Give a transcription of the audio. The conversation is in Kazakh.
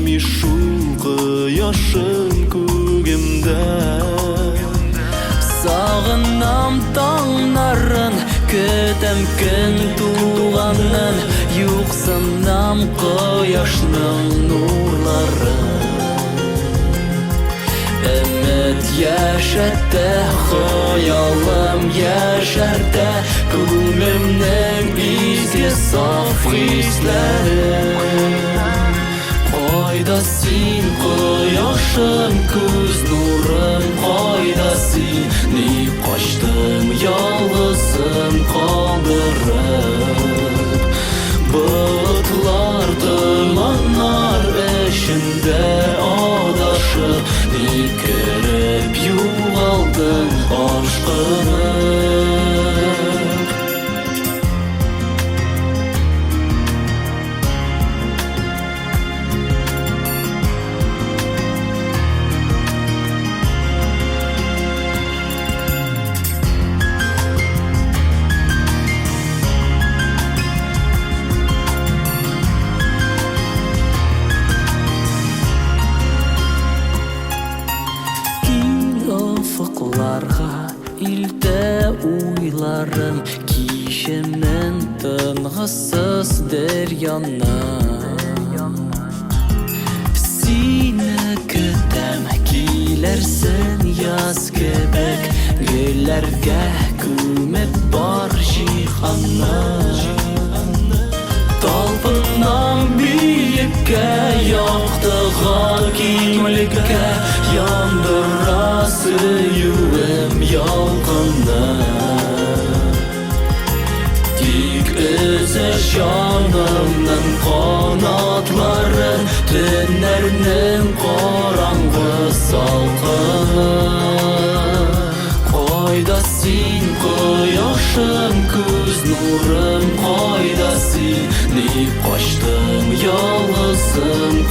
Yaşın kugimde Sağınam tağnарын Көтем күн туғанын Юқсынам қояшның нурларын Үміт яшәтті Хыялым яшәртті Күңлемнің изге саф хисләрін Қайда син, кояшым, күз нурым, қайда син Ни қаштым, ялғызым қалдырып Бұлытлар тұманнар ішінде адашып Ни көріп юғалдым ашқынып Илтә уйларым кишемен тынгысыз дәрьяны Сине көтәм киләрсен яз кебек Гөлләргә күмеп бар җиһанны Талпынам биеккә яктыган киңлеккә Яндыра сөюем ялкынны Тик өзә җанымның канатларын Төннәрнең караңгы салкыны Кайда син, кояшым, күз нурым, кайда син Ни каштым, ялгызым